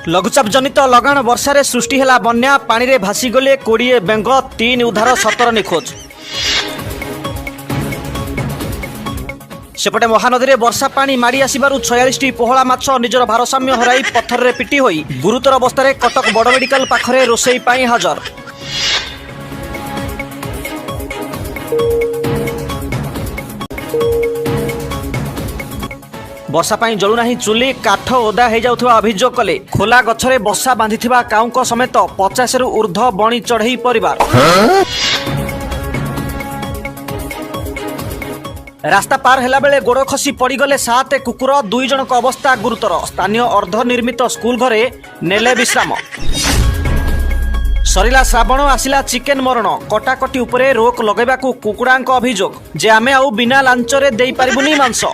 लघुचाप जनित लगाण वर्षारे सृष्टि हेला बन्या पानी रे भासीगले 20 बेंग 3 उद्धार 17 निखोज। सेपटे महानदी में वर्षा पानी माड़ी आसबार 46 पोहला माछ निजर भारसाम्य हराई पत्थर रे पिटी होई गुरुतर अवस्था कटक बड़ मेडिकल पाखरे रोसई पाई हाजर। वर्षा पाई जलुना चुली काठ ओदा हो जाउथबा अभियोग कले खोला गछरे बसा बांधिथिबा काउंक समेत 50 रु ऊर्ध्व बणी चढ़ई परिवार। रास्ता पार हेला बेले गोड़ खसी पड़गले 7 कुकुर 2 जनक अवस्था गुरुतर। स्थानीय अर्धनिर्मित स्कूल घरे नेले विश्राम। सरिला श्रावण आसिला चिकेन मरण कटाकटी उपरे रोक लगेबाकू कुकुड़ांक अभियोग जे आमे आउ बिना लांचरे देई परिबुनी मांस।